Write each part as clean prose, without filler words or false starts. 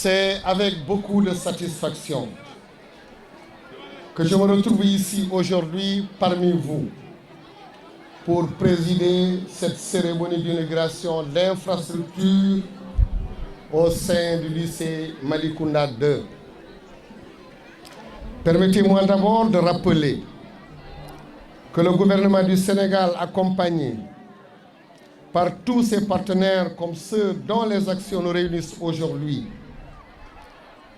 C'est avec beaucoup de satisfaction que je me retrouve ici aujourd'hui parmi vous pour présider cette cérémonie d'inauguration d'infrastructures au sein du lycée Malicounda 2. Permettez-moi d'abord de rappeler que le gouvernement du Sénégal, accompagné par tous ses partenaires comme ceux dont les actions nous réunissent aujourd'hui,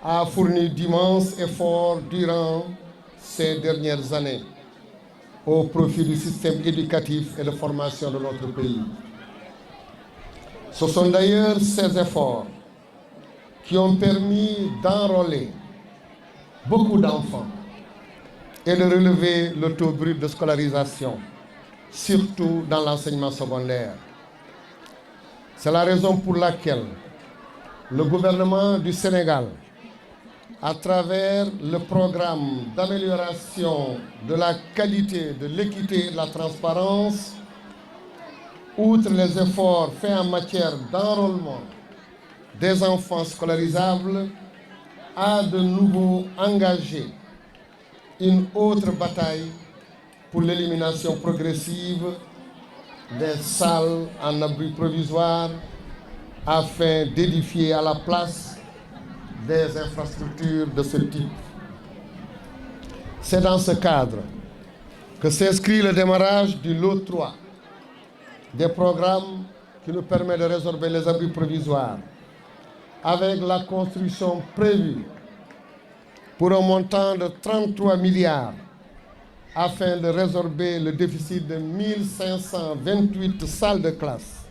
a fourni d'immenses efforts durant ces dernières années au profit du système éducatif et de formation de notre pays. Ce sont d'ailleurs ces efforts qui ont permis d'enrôler beaucoup d'enfants et de relever le taux brut de scolarisation, surtout dans l'enseignement secondaire. C'est la raison pour laquelle le gouvernement du Sénégal, à travers le programme d'amélioration de la qualité, de l'équité et de la transparence, outre les efforts faits en matière d'enrôlement des enfants scolarisables, a de nouveau engagé une autre bataille pour l'élimination progressive des salles en abri provisoire afin d'édifier à la place des infrastructures de ce type. C'est dans ce cadre que s'inscrit le démarrage du lot 3 des programmes qui nous permettent de résorber les abris provisoires avec la construction prévue pour un montant de 33 milliards afin de résorber le déficit de 1528 salles de classe.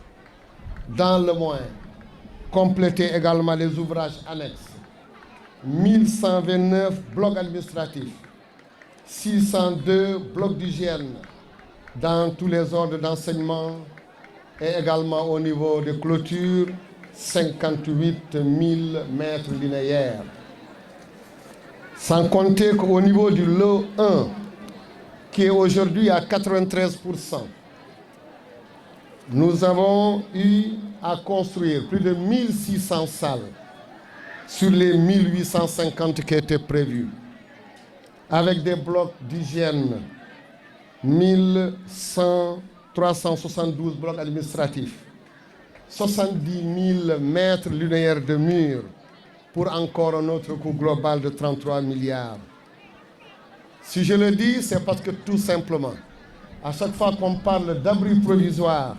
Dans le moyen, compléter également les ouvrages annexes, 1129 blocs administratifs, 602 blocs d'hygiène dans tous les ordres d'enseignement et également au niveau de clôture, 58 000 mètres linéaires. Sans compter qu'au niveau du lot 1, qui est aujourd'hui à 93%, nous avons eu à construire plus de 1600 salles sur les 1850 qui étaient prévus, avec des blocs d'hygiène, 372 blocs administratifs, 70 000 mètres linéaires de murs, pour encore un autre coût global de 33 milliards. Si je le dis, c'est parce que tout simplement, à chaque fois qu'on parle d'abri provisoire,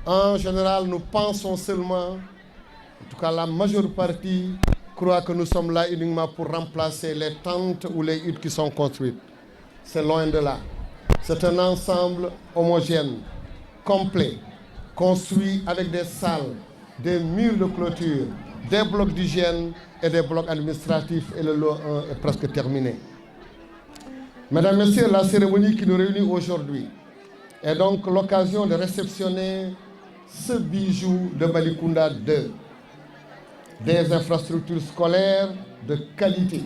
en général, nous pensons seulement, en tout cas la majeure partie, croit que nous sommes là uniquement pour remplacer les tentes ou les huttes qui sont construites. C'est loin de là. C'est un ensemble homogène, complet, construit avec des salles, des murs de clôture, des blocs d'hygiène et des blocs administratifs, et le lot 1 est presque terminé. Mesdames, Messieurs, la cérémonie qui nous réunit aujourd'hui est donc l'occasion de réceptionner ce bijou de Malicounda 2, des infrastructures scolaires de qualité,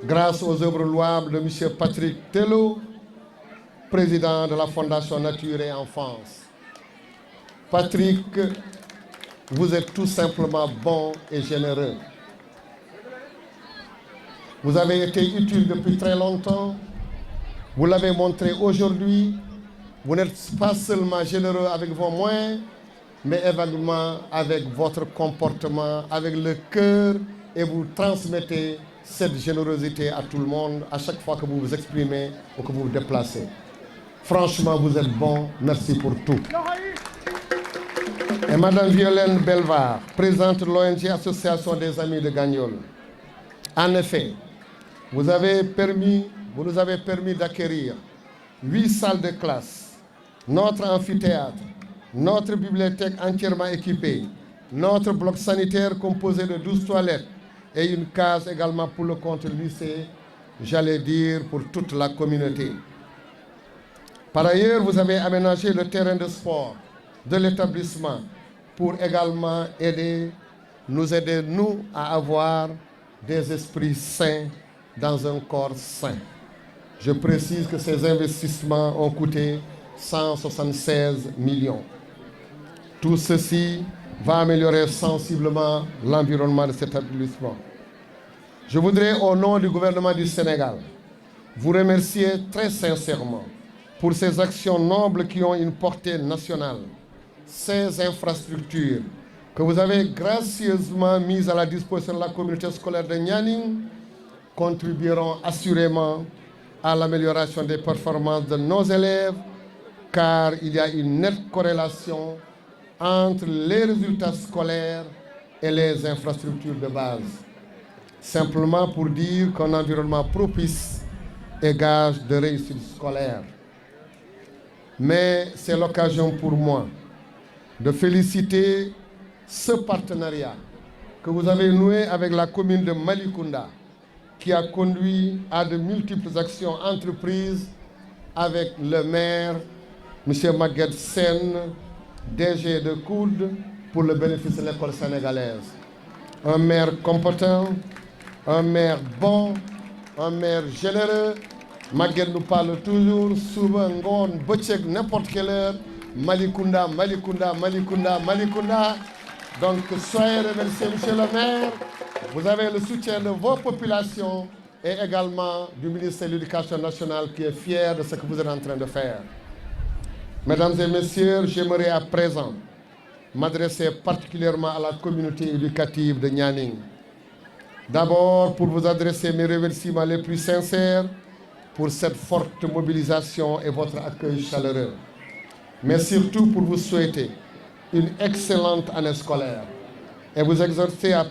grâce aux œuvres louables de M. Patrick Tello, président de la Fondation Nature et Enfance. Patrick, vous êtes tout simplement bon et généreux. Vous avez été utile depuis très longtemps. Vous l'avez montré aujourd'hui. Vous n'êtes pas seulement généreux avec vos moyens, mais également avec votre comportement, avec le cœur, et vous transmettez cette générosité à tout le monde à chaque fois que vous vous exprimez ou que vous vous déplacez. Franchement, vous êtes bon. Merci pour tout. Et Madame Violaine Belvar, présidente de l'ONG Association des Amis de Gagnol. En effet, vous nous avez permis d'acquérir 8 salles de classe, notre amphithéâtre, notre bibliothèque entièrement équipée, notre bloc sanitaire composé de 12 toilettes et une case également pour le compte lycée, j'allais dire pour toute la communauté. Par ailleurs, vous avez aménagé le terrain de sport de l'établissement pour également nous aider à avoir des esprits sains dans un corps sain. Je précise que ces investissements ont coûté 176 millions. Tout ceci va améliorer sensiblement l'environnement de cet établissement. Je voudrais, au nom du gouvernement du Sénégal, vous remercier très sincèrement pour ces actions nobles qui ont une portée nationale. Ces infrastructures que vous avez gracieusement mises à la disposition de la communauté scolaire de Nianing contribueront assurément à l'amélioration des performances de nos élèves, car il y a une nette corrélation entre les résultats scolaires et les infrastructures de base. Simplement pour dire qu'un environnement propice est gage de réussite scolaire. Mais c'est l'occasion pour moi de féliciter ce partenariat que vous avez noué avec la commune de Malicounda, qui a conduit à de multiples actions entreprises avec le maire, M. Maguette Sen, DG de COUD, pour le bénéfice de l'école sénégalaise. Un maire compétent, un maire bon, un maire généreux. Maguette nous parle toujours, souvent, n'importe quelle heure, Malicounda, Malicounda, Malicounda, Malicounda. Donc, soyez remerciés, monsieur le maire. Vous avez le soutien de vos populations et également du ministère de l'Éducation nationale qui est fier de ce que vous êtes en train de faire. Mesdames et messieurs, j'aimerais à présent m'adresser particulièrement à la communauté éducative de Nianing. D'abord, pour vous adresser mes remerciements les plus sincères pour cette forte mobilisation et votre accueil chaleureux. Mais surtout pour vous souhaiter une excellente année scolaire et vous exhorter à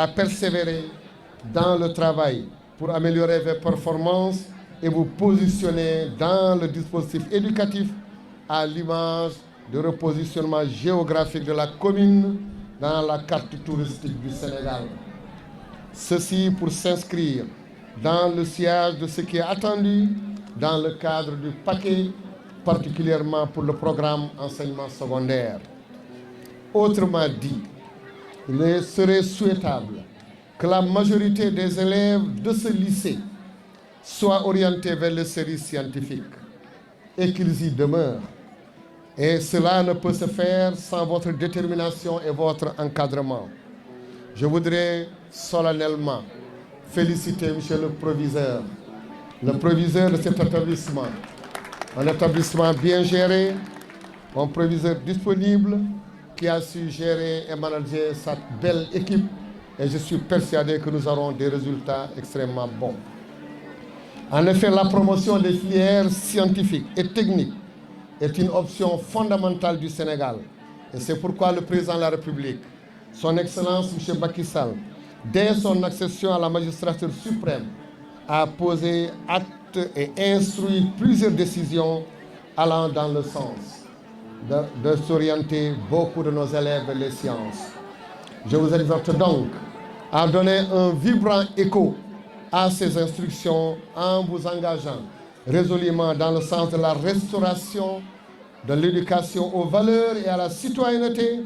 persévérer dans le travail pour améliorer vos performances et vous positionner dans le dispositif éducatif à l'image du repositionnement géographique de la commune dans la carte touristique du Sénégal. Ceci pour s'inscrire dans le sillage de ce qui est attendu dans le cadre du paquet, particulièrement pour le programme enseignement secondaire. Autrement dit, il serait souhaitable que la majorité des élèves de ce lycée soient orientés vers les séries scientifiques et qu'ils y demeurent. Et cela ne peut se faire sans votre détermination et votre encadrement. Je voudrais solennellement féliciter monsieur le proviseur de cet établissement. Un établissement bien géré, un proviseur disponible qui a su gérer et manager sa belle équipe. Et je suis persuadé que nous aurons des résultats extrêmement bons. En effet, la promotion des filières scientifiques et techniques est une option fondamentale du Sénégal. Et c'est pourquoi le président de la République, son Excellence M. Macky Sall, dès son accession à la magistrature suprême, a posé acte et instruit plusieurs décisions allant dans le sens de s'orienter beaucoup de nos élèves vers les sciences. Je vous exhorte donc à donner un vibrant écho à ces instructions en vous engageant résolument dans le sens de la restauration de l'éducation aux valeurs et à la citoyenneté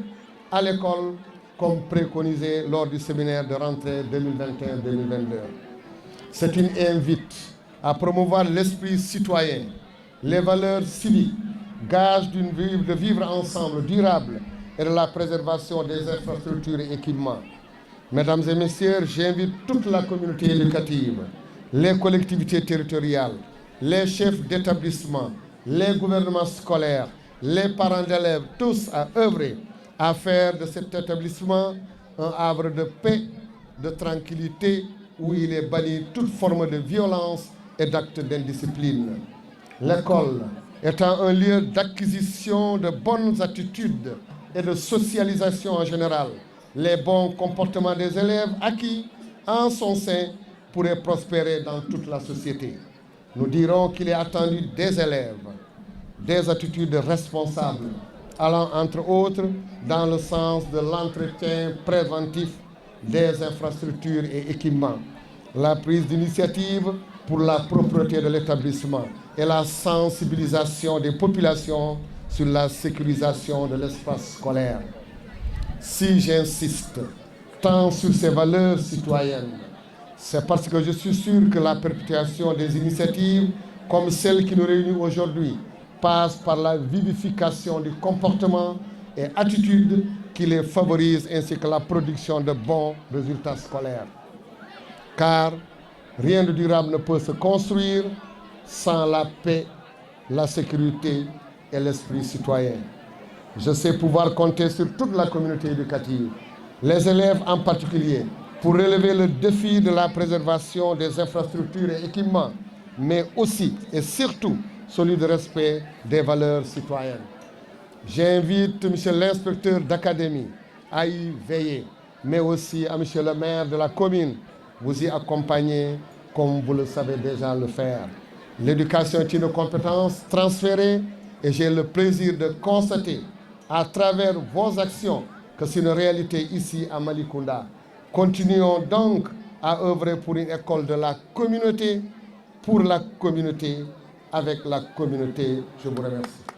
à l'école, comme préconisé lors du séminaire de rentrée 2021-2022. C'est une invite à promouvoir l'esprit citoyen, les valeurs civiques, gage de vivre ensemble durable et de la préservation des infrastructures et équipements. Mesdames et messieurs, j'invite toute la communauté éducative, les collectivités territoriales, les chefs d'établissement, les gouvernements scolaires, les parents d'élèves, tous à œuvrer à faire de cet établissement un havre de paix, de tranquillité, où il est banni toute forme de violence et d'actes d'indiscipline. L'école étant un lieu d'acquisition de bonnes attitudes et de socialisation en général, les bons comportements des élèves acquis en son sein pourraient prospérer dans toute la société. Nous dirons qu'il est attendu des élèves, des attitudes responsables, allant entre autres dans le sens de l'entretien préventif des infrastructures et équipements, la prise d'initiative pour la propreté de l'établissement et la sensibilisation des populations sur la sécurisation de l'espace scolaire. Si j'insiste tant sur ces valeurs citoyennes, c'est parce que je suis sûr que la perpétuation des initiatives comme celle qui nous réunit aujourd'hui passe par la vivification du comportement et attitudes qui les favorise ainsi que la production de bons résultats scolaires. Car rien de durable ne peut se construire sans la paix, la sécurité et l'esprit citoyen. Je sais pouvoir compter sur toute la communauté éducative, les élèves en particulier, pour relever le défi de la préservation des infrastructures et équipements, mais aussi et surtout celui du respect des valeurs citoyennes. J'invite M. l'inspecteur d'académie à y veiller, mais aussi à M. le maire de la commune, vous y accompagner comme vous le savez déjà le faire. L'éducation est une compétence transférée et j'ai le plaisir de constater à travers vos actions que c'est une réalité ici à Malicounda. Continuons donc à œuvrer pour une école de la communauté, pour la communauté, avec la communauté. Je vous remercie.